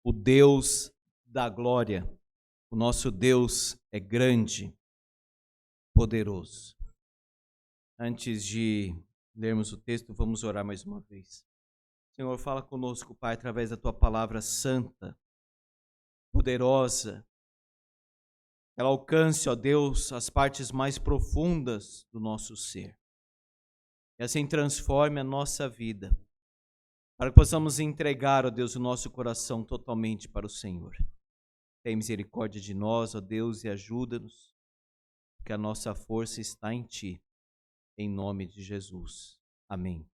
o Deus da glória. O nosso Deus é grande, poderoso. Antes de lermos o texto, vamos orar mais uma vez. Senhor, fala conosco, Pai, através da Tua palavra santa, poderosa. Ela alcance, ó Deus, as partes mais profundas do nosso ser. E assim transforme a nossa vida, para que possamos entregar, ó Deus, o nosso coração totalmente para o Senhor. Tem misericórdia de nós, ó Deus, e ajuda-nos, porque a nossa força está em Ti, em nome de Jesus. Amém.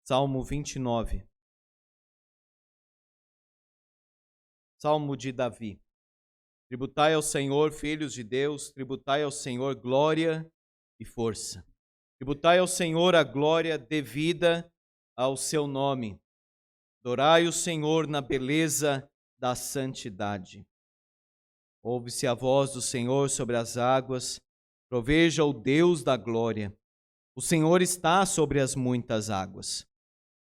Salmo 29. Salmo de Davi. Tributai ao Senhor, filhos de Deus, tributai ao Senhor glória e força. Tributai ao Senhor a glória devida ao seu nome. Adorai o Senhor na beleza da santidade. Ouve-se a voz do Senhor sobre as águas, proveja o Deus da glória. O Senhor está sobre as muitas águas.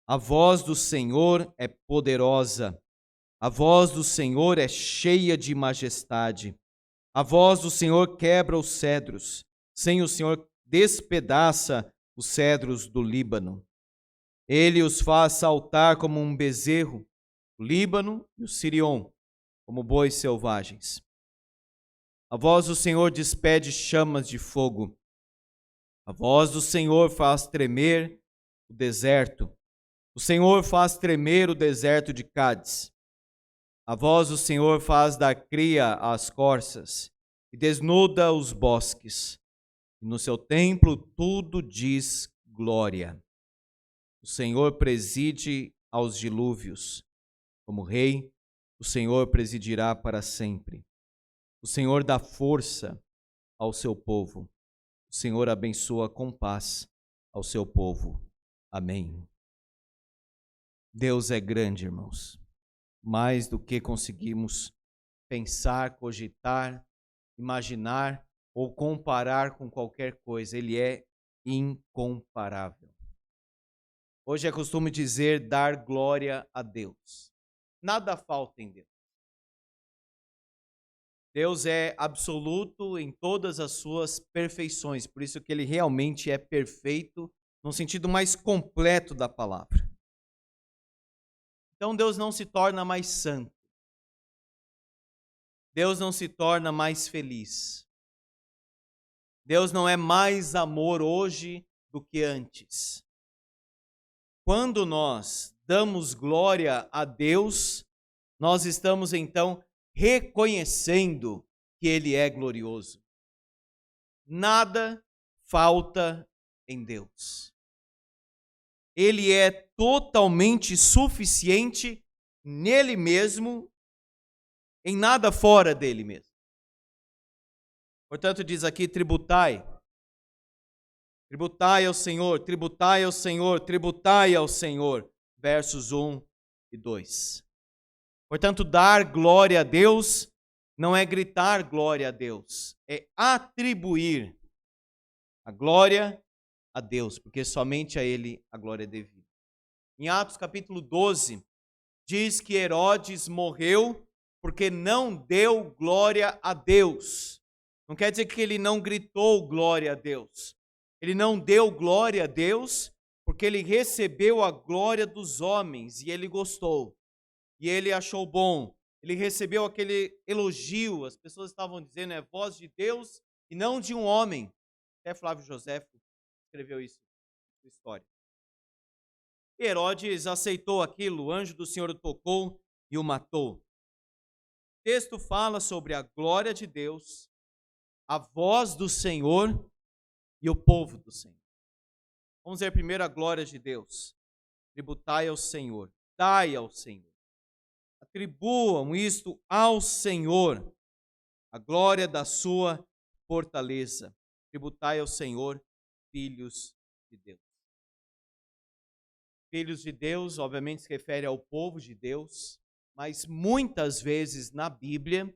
A voz do Senhor é poderosa. A voz do Senhor é cheia de majestade. A voz do Senhor quebra os cedros. Sim, o Senhor despedaça os cedros do Líbano. Ele os faz saltar como um bezerro, o Líbano e o Sirion, como bois selvagens. A voz do Senhor despede chamas de fogo. A voz do Senhor faz tremer o deserto. O Senhor faz tremer o deserto de Cádiz. A voz do Senhor faz dar cria às corças e desnuda os bosques. E no seu templo tudo diz glória. O Senhor preside aos dilúvios. Como rei, o Senhor presidirá para sempre. O Senhor dá força ao seu povo. O Senhor abençoa com paz ao seu povo. Amém. Deus é grande, irmãos. Mais do que conseguimos pensar, cogitar, imaginar ou comparar com qualquer coisa. Ele é incomparável. Hoje é costume dizer dar glória a Deus. Nada falta em Deus. Deus é absoluto em todas as suas perfeições, por isso que ele realmente é perfeito no sentido mais completo da palavra. Então Deus não se torna mais santo. Deus não se torna mais feliz. Deus não é mais amor hoje do que antes. Quando nós damos glória a Deus, nós estamos então reconhecendo que Ele é glorioso. Nada falta em Deus. Ele é totalmente suficiente nele mesmo, em nada fora dele mesmo. Portanto, diz aqui, tributai. Tributai ao Senhor, tributai ao Senhor, tributai ao Senhor. Versos 1 e 2. Portanto, dar glória a Deus não é gritar glória a Deus, é atribuir a glória a Deus, porque somente a Ele a glória é devida. Em Atos capítulo 12, diz que Herodes morreu porque não deu glória a Deus. Não quer dizer que ele não gritou glória a Deus. Ele não deu glória a Deus porque ele recebeu a glória dos homens e ele gostou. E ele achou bom. Ele recebeu aquele elogio. As pessoas estavam dizendo, é voz de Deus e não de um homem. Até Flávio Joséfo escreveu isso na história. Herodes aceitou aquilo, o anjo do Senhor o tocou e o matou. O texto fala sobre a glória de Deus, a voz do Senhor e o povo do Senhor. Vamos ver primeiro a glória de Deus. Tributai ao Senhor, dai ao Senhor. Atribuam isto ao Senhor, a glória da sua fortaleza. Tributai ao Senhor, filhos de Deus. Filhos de Deus, obviamente, se refere ao povo de Deus, mas muitas vezes na Bíblia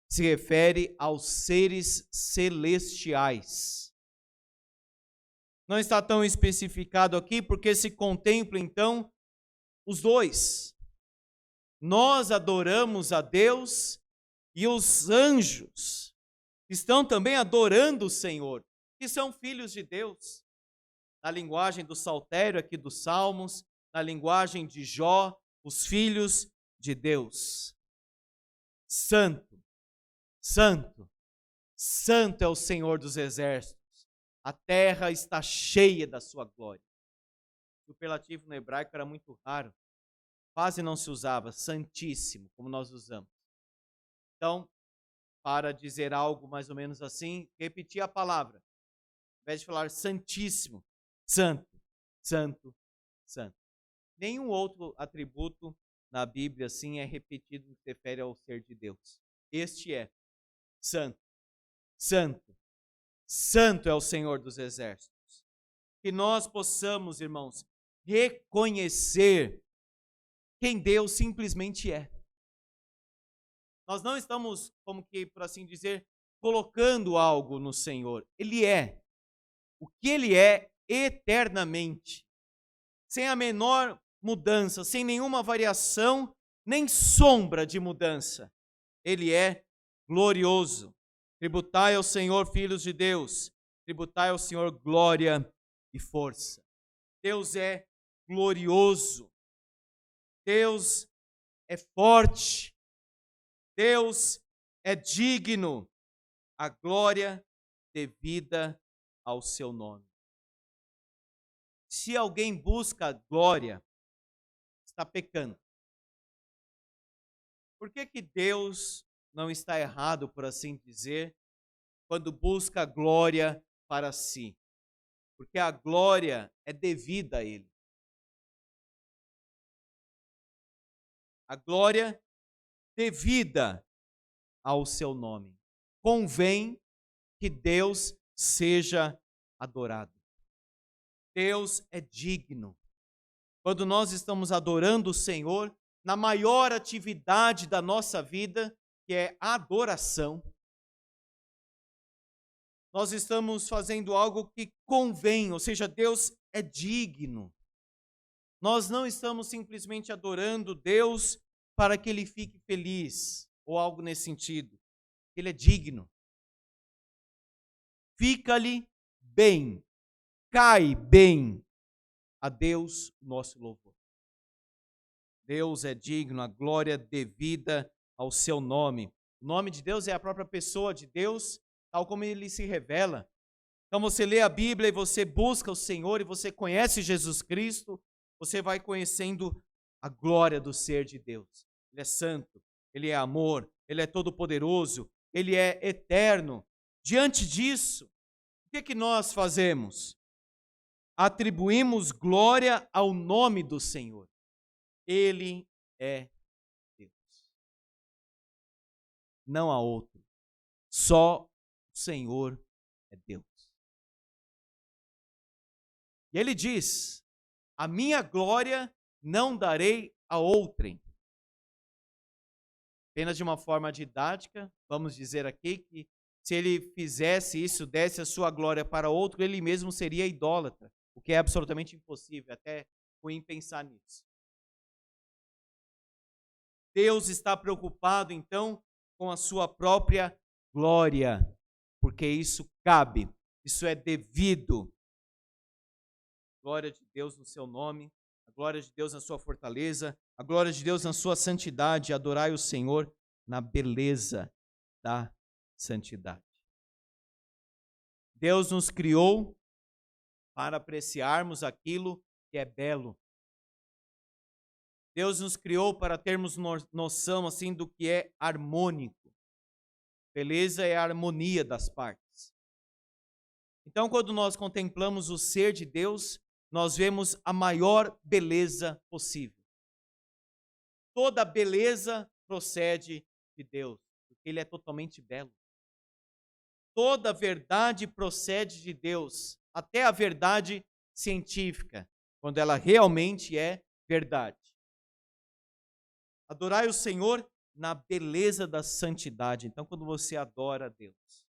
se refere aos seres celestiais. Não está tão especificado aqui porque se contempla, então, os dois. nós adoramos a Deus e os anjos estão também adorando o Senhor, que são filhos de Deus. Na linguagem do saltério aqui dos Salmos, na linguagem de Jó, os filhos de Deus. Santo, santo, santo é o Senhor dos exércitos. A terra está cheia da sua glória. O superlativo no hebraico era muito raro. Quase não se usava, santíssimo, como nós usamos. Então, para dizer algo mais ou menos assim, repetir a palavra. Ao invés de falar santíssimo, santo, santo, santo. Nenhum outro atributo na Bíblia assim é repetido no que se refere ao ser de Deus. Este é santo, santo, santo é o Senhor dos exércitos. Que nós possamos, irmãos, reconhecer quem Deus simplesmente é. Nós não estamos, como que, por assim dizer, colocando algo no Senhor. Ele é. O que Ele é eternamente. Sem a menor mudança, sem nenhuma variação, nem sombra de mudança. Ele é glorioso. Tributai ao Senhor, filhos de Deus. Tributai ao Senhor glória e força. Deus é glorioso. Deus é forte. Deus é digno. A glória devida ao seu nome. Se alguém busca glória, está pecando. Por que Deus não está errado, por assim dizer, quando busca glória para si? Porque a glória é devida a Ele. A glória devida ao seu nome. Convém que Deus seja adorado. Deus é digno. Quando nós estamos adorando o Senhor, na maior atividade da nossa vida, que é a adoração, nós estamos fazendo algo que convém, ou seja, Deus é digno. Nós não estamos simplesmente adorando Deus para que Ele fique feliz, ou algo nesse sentido. Ele é digno. Fica-lhe bem, cai bem a Deus nosso louvor. Deus é digno, a glória devida ao seu nome. O nome de Deus é a própria pessoa de Deus, tal como Ele se revela. Então você lê a Bíblia e você busca o Senhor e você conhece Jesus Cristo, você vai conhecendo a glória do ser de Deus. Ele é santo, Ele é amor, Ele é todo-poderoso, Ele é eterno. Diante disso, o que nós fazemos? Atribuímos glória ao nome do Senhor. Ele é Deus. Não há outro. Só o Senhor é Deus. E Ele diz: a minha glória não darei a outrem. Apenas de uma forma didática, vamos dizer aqui que se ele fizesse isso, desse a sua glória para outro, ele mesmo seria idólatra, o que é absolutamente impossível, até ruim pensar nisso. Deus está preocupado, então, com a sua própria glória, porque isso cabe, isso é devido. Glória de Deus no seu nome, a glória de Deus na sua fortaleza, a glória de Deus na sua santidade. Adorai o Senhor na beleza da santidade. Deus nos criou para apreciarmos aquilo que é belo. Deus nos criou para termos noção assim do que é harmônico. Beleza é a harmonia das partes. Então, quando nós contemplamos o ser de Deus, nós vemos a maior beleza possível. Toda beleza procede de Deus, porque Ele é totalmente belo. Toda verdade procede de Deus, até a verdade científica, quando ela realmente é verdade. Adorai o Senhor na beleza da santidade. Então, quando você adora a Deus,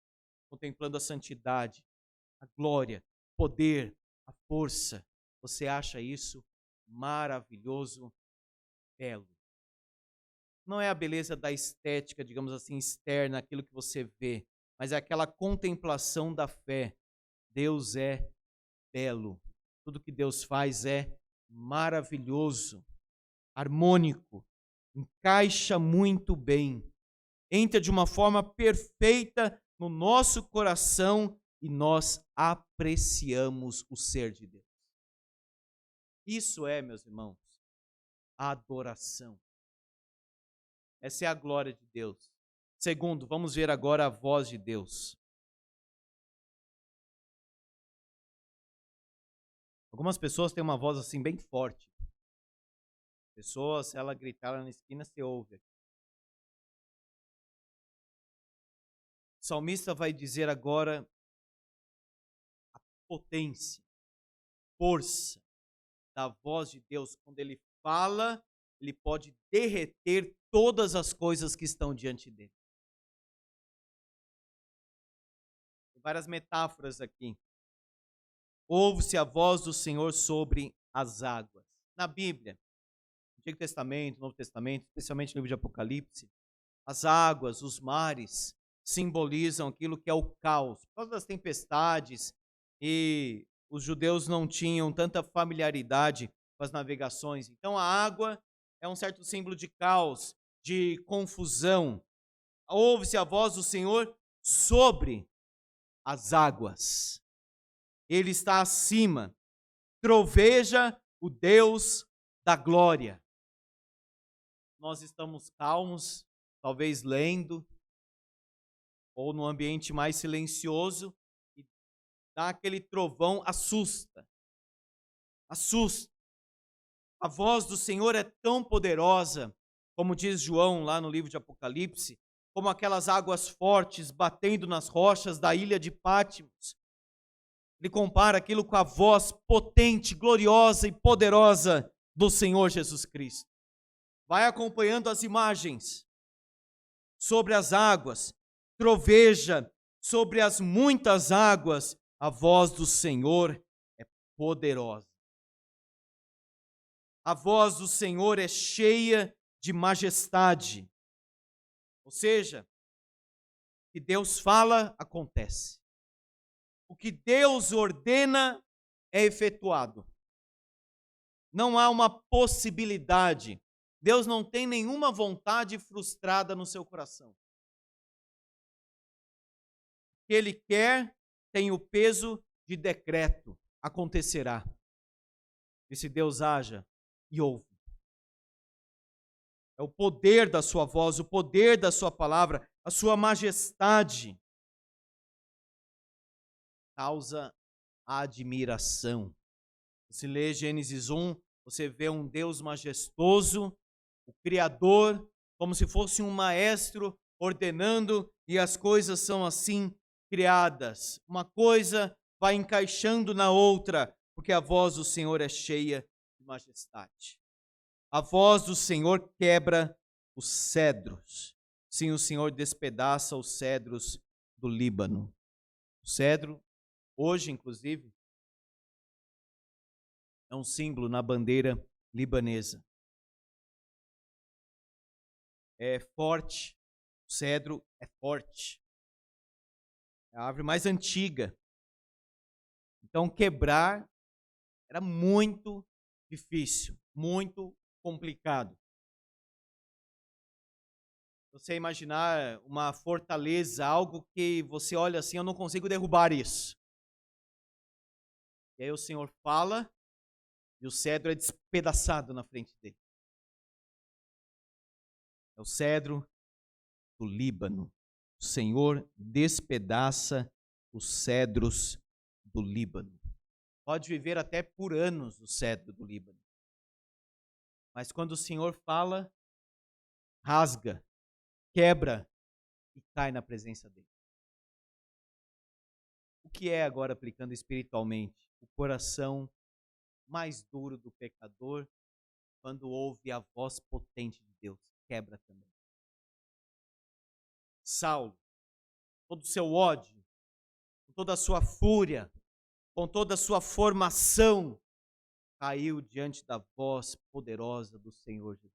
contemplando a santidade, a glória, o poder, a força, você acha isso maravilhoso, belo. não é a beleza da estética, digamos assim, externa, aquilo que você vê, mas é aquela contemplação da fé. Deus é belo. Tudo que Deus faz é maravilhoso, harmônico, encaixa muito bem, entra de uma forma perfeita no nosso coração e nós apreciamos o ser de Deus. Isso é, meus irmãos, adoração. Essa é a glória de Deus. Segundo, vamos ver agora a voz de Deus. Algumas pessoas têm uma voz assim bem forte. Pessoas, se ela gritar lá na esquina, você ouve. O salmista vai dizer agora a potência, força da voz de Deus. Quando ele fala, ele pode derreter todas as coisas que estão diante dele. Tem várias metáforas aqui. Ouve-se a voz do Senhor sobre as águas. Na Bíblia, Antigo Testamento, Novo Testamento, especialmente no livro de Apocalipse, as águas, os mares, simbolizam aquilo que é o caos. Por causa das tempestades, e os judeus não tinham tanta familiaridade com as navegações. Então a água é um certo símbolo de caos, de confusão. Ouve-se a voz do Senhor sobre as águas. Ele está acima. Troveja o Deus da glória. Nós estamos calmos, talvez lendo, ou num ambiente mais silencioso, e dá aquele trovão, assusta. Assusta. A voz do Senhor é tão poderosa, como diz João lá no livro de Apocalipse, como aquelas águas fortes batendo nas rochas da ilha de Pátimos. Ele compara aquilo com a voz potente, gloriosa e poderosa do Senhor Jesus Cristo. Vai acompanhando as imagens sobre as águas, troveja sobre as muitas águas, a voz do Senhor é poderosa. A voz do Senhor é cheia de majestade. Ou seja, o que Deus fala, acontece. O que Deus ordena é efetuado. Não há uma possibilidade. Deus não tem nenhuma vontade frustrada no seu coração. O que Ele quer tem o peso de decreto. Acontecerá. E se Deus haja e ouve. É o poder da sua voz, o poder da sua palavra, a sua majestade. Causa admiração. Você lê Gênesis 1, você vê um Deus majestoso, o Criador, como se fosse um maestro ordenando, e as coisas são assim criadas. Uma coisa vai encaixando na outra, porque a voz do Senhor é cheia de majestade. A voz do Senhor quebra os cedros. Sim, o Senhor despedaça os cedros do Líbano. O cedro, hoje, inclusive, é um símbolo na bandeira libanesa. É forte, o cedro é forte. É a árvore mais antiga. Então, quebrar era muito difícil, muito complicado. Você imaginar uma fortaleza, algo que você olha assim, eu não consigo derrubar isso. E aí o Senhor fala e o cedro é despedaçado na frente dele. É o cedro do Líbano. O Senhor despedaça os cedros do Líbano. Pode viver até por anos o cedro do Líbano. Mas quando o Senhor fala, rasga, quebra e cai na presença dele. O que é agora, aplicando espiritualmente, o coração mais duro do pecador, quando ouve a voz potente de Deus, quebra também. Saulo, todo o seu ódio, com toda a sua fúria, com toda a sua formação, caiu diante da voz poderosa do Senhor Jesus.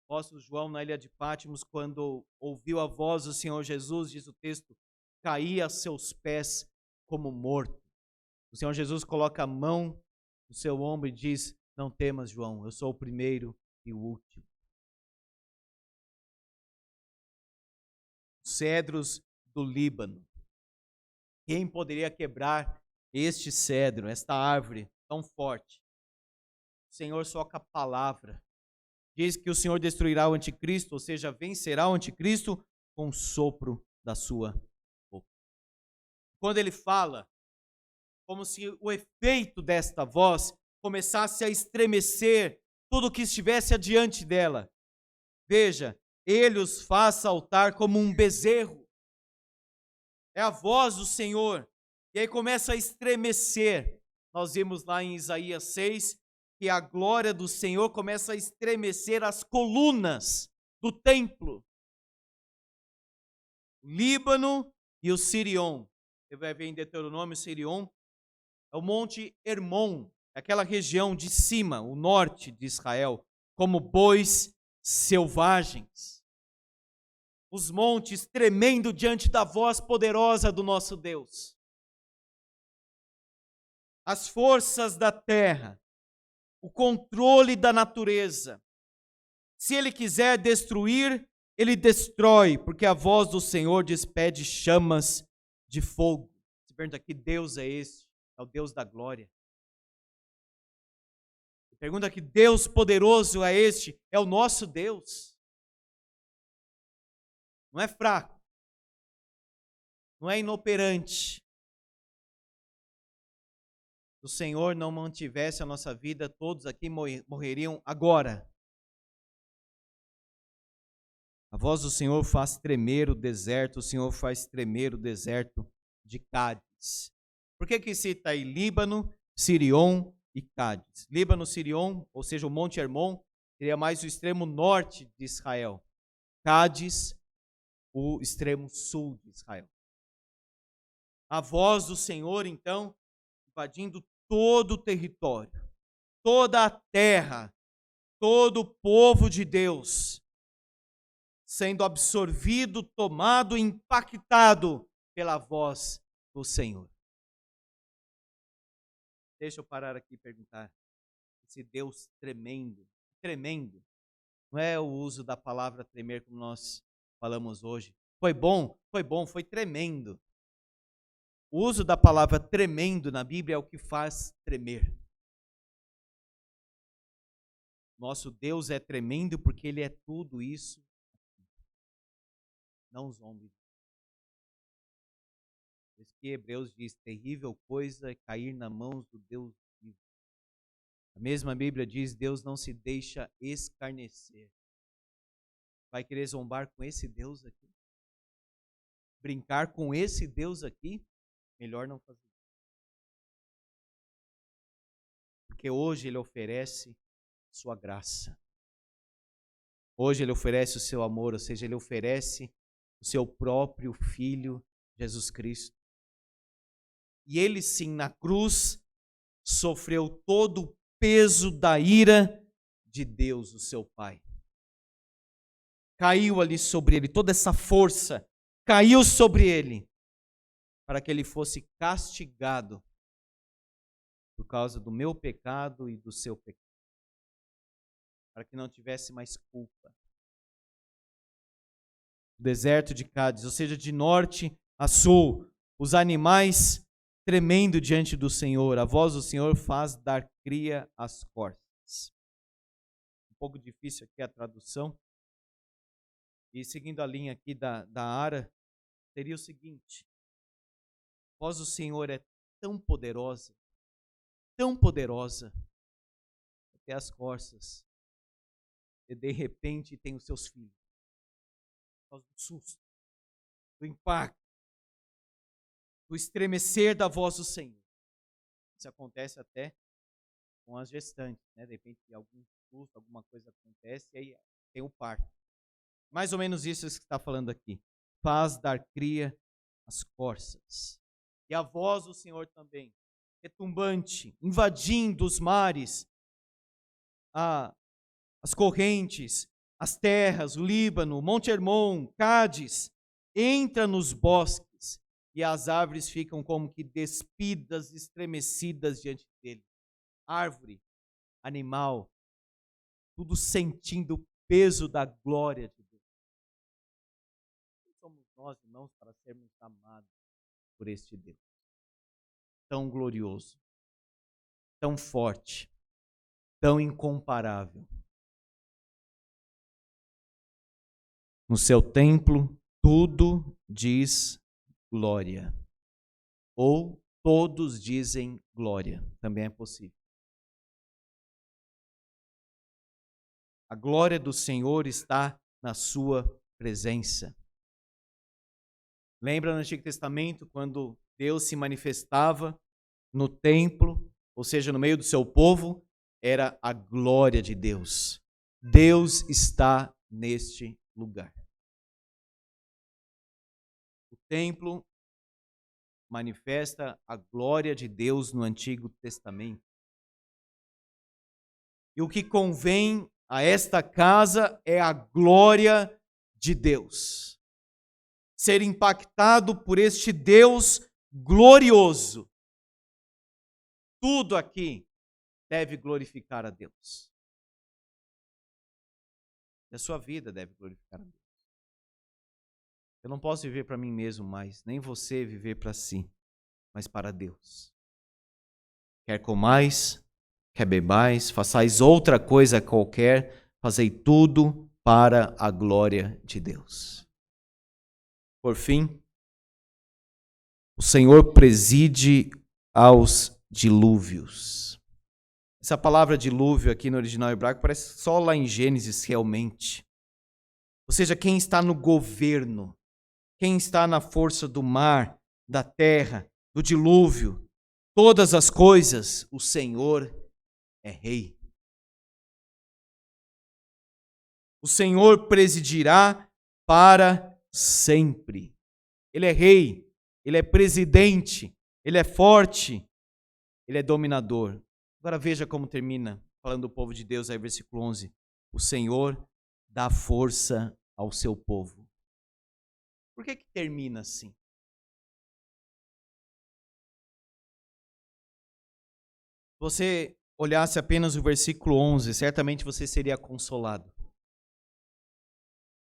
O apóstolo João, na ilha de Patmos, quando ouviu a voz do Senhor Jesus, diz o texto, caía a seus pés como morto. O Senhor Jesus coloca a mão no seu ombro e diz, não temas, João, eu sou o primeiro e o último. Cedros do Líbano. Quem poderia quebrar este cedro, esta árvore tão forte? O Senhor só com a palavra. Diz que o Senhor destruirá o anticristo, ou seja, vencerá o anticristo com o sopro da sua boca. Quando ele fala, como se o efeito desta voz começasse a estremecer tudo o que estivesse adiante dela. Veja, ele os faz saltar como um bezerro. É a voz do Senhor. E aí começa a estremecer. Nós vimos lá em Isaías 6 que a glória do Senhor começa a estremecer as colunas do templo. O Líbano e o Sirion. Você vai ver em Deuteronômio, Sirion é o Monte Hermon, aquela região de cima, o norte de Israel, como bois selvagens. Os montes tremendo diante da voz poderosa do nosso Deus. As forças da terra, o controle da natureza. Se ele quiser destruir, ele destrói, porque a voz do Senhor despede chamas de fogo. Você pergunta, que Deus é esse? É o Deus da glória. Você pergunta, que Deus poderoso é este? É o nosso Deus. Não é fraco, não é inoperante. Se o Senhor não mantivesse a nossa vida, todos aqui morreriam agora. A voz do Senhor faz tremer o deserto, o Senhor faz tremer o deserto de Cádiz. Por que cita aí Líbano, Sirion e Cádiz? Líbano, Sirion, ou seja, o Monte Hermon, seria mais o extremo norte de Israel. Cádiz, o extremo sul de Israel. A voz do Senhor, então, invadindo todo o território, toda a terra, todo o povo de Deus, sendo absorvido, tomado, impactado pela voz do Senhor. Deixa eu parar aqui e perguntar, esse Deus tremendo, tremendo, não é o uso da palavra tremer como nós falamos hoje. Foi bom, foi tremendo. O uso da palavra tremendo na Bíblia é o que faz tremer. Nosso Deus é tremendo porque Ele é tudo isso. Não zombe. Por isso que Hebreus diz, terrível coisa é cair nas mãos do Deus vivo. A mesma Bíblia diz, Deus não se deixa escarnecer. Vai querer zombar com esse Deus aqui? Brincar com esse Deus aqui? Melhor não fazer. Porque hoje Ele oferece sua graça. Hoje Ele oferece o seu amor, ou seja, Ele oferece o seu próprio Filho, Jesus Cristo. E Ele sim, na cruz, sofreu todo o peso da ira de Deus, o seu Pai. Caiu ali sobre Ele, toda essa força caiu sobre Ele, para que Ele fosse castigado por causa do meu pecado e do seu pecado. Para que não tivesse mais culpa. O deserto de Cádiz, ou seja, de norte a sul, os animais tremendo diante do Senhor, a voz do Senhor faz dar cria às corças. Um pouco difícil aqui a tradução. E seguindo a linha aqui da Ara, seria o seguinte: a voz do Senhor é tão poderosa, até as corças, e de repente tem os seus filhos. Por causa do susto, do impacto, do estremecer da voz do Senhor. Isso acontece até com as gestantes, né? De repente algum susto, alguma coisa acontece e aí tem o parto. Mais ou menos isso que está falando aqui. Faz dar cria às corças. E a voz do Senhor também, retumbante, invadindo os mares, as correntes, as terras, o Líbano, Monte Hermon, Cádiz, entra nos bosques e as árvores ficam como que despidas, estremecidas diante dele. Árvore, animal, tudo sentindo o peso da glória de Deus. Quem somos nós, irmãos, para sermos amados por este Deus tão glorioso, tão forte, tão incomparável? No seu templo, tudo diz glória. Ou todos dizem glória. Também é possível. A glória do Senhor está na sua presença. Lembra no Antigo Testamento, quando Deus se manifestava no templo, ou seja, no meio do seu povo, era a glória de Deus. Deus está neste lugar. O templo manifesta a glória de Deus no Antigo Testamento. E o que convém a esta casa é a glória de Deus. Ser impactado por este Deus glorioso. Tudo aqui deve glorificar a Deus. E a sua vida deve glorificar a Deus. Eu não posso viver para mim mesmo mais, nem você viver para si, mas para Deus. Quer comais, quer bebais, façais outra coisa qualquer, fazei tudo para a glória de Deus. Por fim, o Senhor preside aos dilúvios. Essa palavra dilúvio aqui no original hebraico parece só lá em Gênesis realmente. Ou seja, quem está no governo, quem está na força do mar, da terra, do dilúvio, todas as coisas, o Senhor é rei. O Senhor presidirá para sempre. Ele é rei, ele é presidente, ele é forte, ele é dominador. Agora veja como termina, falando do povo de Deus, aí versículo 11. O Senhor dá força ao seu povo. Por que termina assim? Se você olhasse apenas o versículo 11, certamente você seria consolado.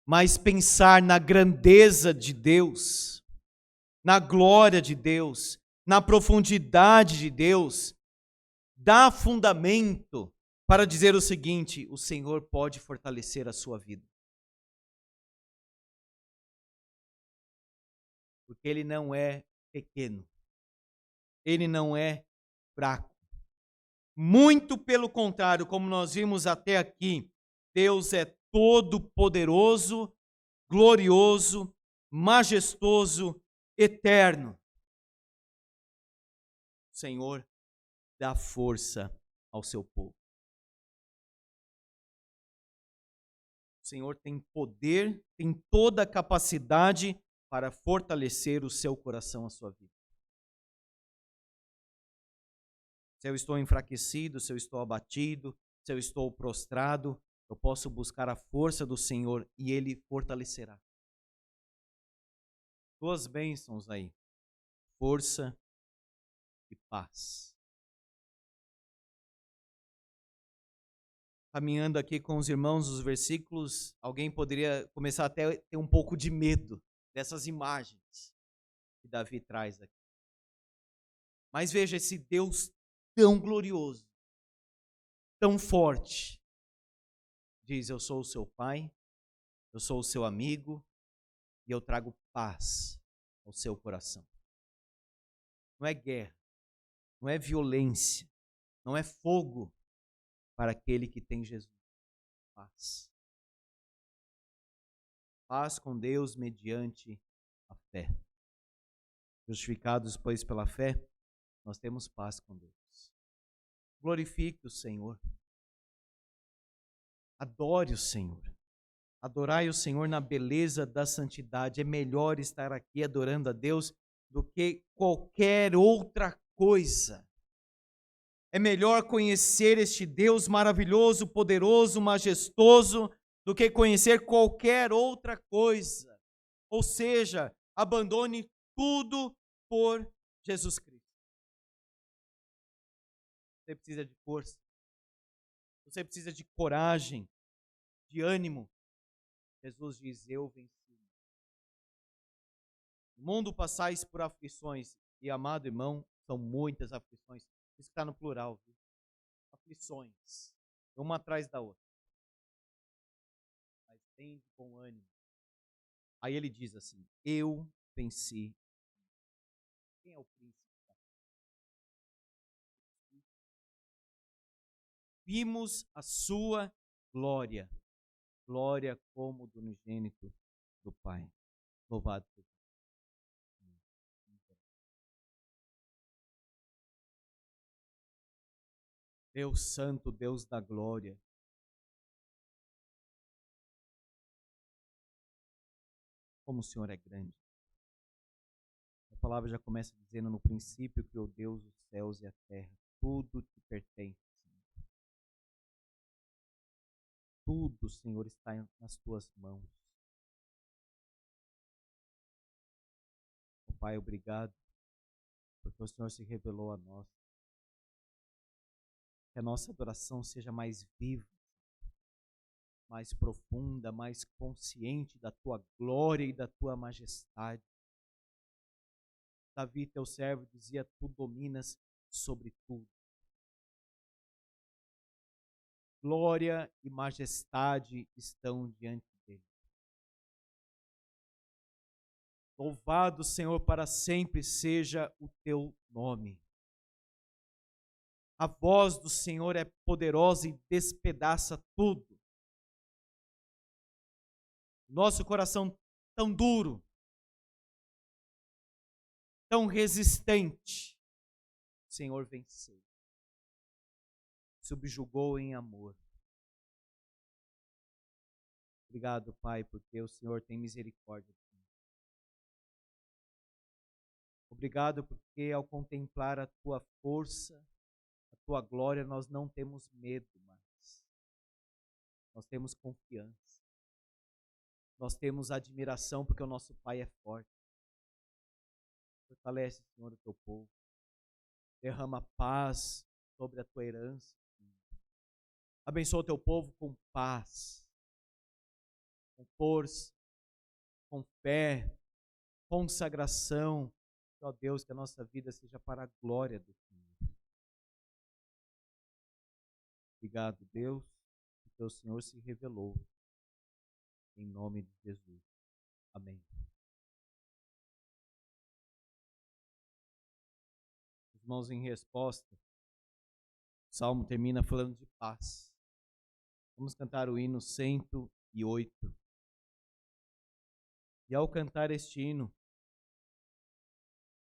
Mas pensar na grandeza de Deus, na glória de Deus, na profundidade de Deus, dá fundamento para dizer o seguinte: o Senhor pode fortalecer a sua vida. Porque Ele não é pequeno, Ele não é fraco. Muito pelo contrário, como nós vimos até aqui, Deus é todo-poderoso, glorioso, majestoso, eterno. O Senhor dá força ao seu povo. O Senhor tem poder, tem toda a capacidade para fortalecer o seu coração, a sua vida. Se eu estou enfraquecido, se eu estou abatido, se eu estou prostrado, eu posso buscar a força do Senhor e Ele fortalecerá. Duas bênçãos aí: força e paz. Caminhando aqui com os irmãos os versículos, alguém poderia começar até a ter um pouco de medo dessas imagens que Davi traz aqui. Mas veja esse Deus tão glorioso, tão forte. Diz: eu sou o seu pai, eu sou o seu amigo e eu trago paz ao seu coração. Não é guerra, não é violência, não é fogo para aquele que tem Jesus. Paz. Paz com Deus mediante a fé. Justificados, pois, pela fé, nós temos paz com Deus. Glorifique o Senhor. Adore o Senhor. Adorai o Senhor na beleza da santidade. É melhor estar aqui adorando a Deus do que qualquer outra coisa. É melhor conhecer este Deus maravilhoso, poderoso, majestoso, do que conhecer qualquer outra coisa. Ou seja, abandone tudo por Jesus Cristo. Você precisa de força. Você precisa de coragem, de ânimo. Jesus diz: eu venci. No mundo passais por aflições. E, amado irmão, são muitas aflições. Isso está no plural. Viu? Aflições. Uma atrás da outra. Mas tem de bom ânimo. Aí ele diz assim: eu venci. Quem é o príncipe? Vimos a sua glória. Glória como do unigênito do Pai. Louvado seja Deus Santo, Deus da glória. Como o Senhor é grande. A palavra já começa dizendo: no princípio criou Deus os céus e a terra. Tudo te pertence, Senhor. Tudo, Senhor, está nas tuas mãos. Oh, Pai, obrigado, porque o Senhor se revelou a nós. Que a nossa adoração seja mais viva, mais profunda, mais consciente da tua glória e da tua majestade. Davi, teu servo, dizia: tu dominas sobre tudo. Glória e majestade estão diante dele. Louvado, Senhor, para sempre seja o teu nome. A voz do Senhor é poderosa e despedaça tudo. Nosso coração tão duro, tão resistente, o Senhor venceu. Subjugou em amor. Obrigado, Pai, porque o Senhor tem misericórdia de nós. Obrigado porque ao contemplar a tua força, a tua glória, nós não temos medo mais. Nós temos confiança. Nós temos admiração porque o nosso Pai é forte. Fortalece, Senhor, o teu povo. Derrama paz sobre a tua herança. Abençoa o teu povo com paz, com força, com fé, consagração. Ó Deus, que a nossa vida seja para a glória do Senhor. Obrigado, Deus, porque o Senhor se revelou. Em nome de Jesus. Amém. Irmãos, em resposta, o Salmo termina falando de paz. Vamos cantar o hino 108. E ao cantar este hino,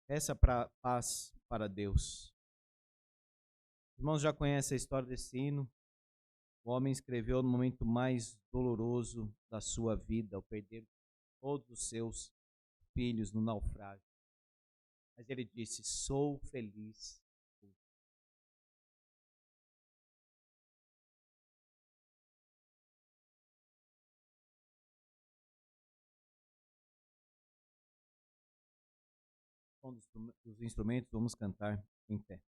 peça paz para Deus. Os irmãos já conhecem a história desse hino. O homem escreveu no momento mais doloroso da sua vida, ao perder todos os seus filhos no naufrágio. Mas ele disse: sou feliz. Um dos instrumentos, vamos cantar em pé.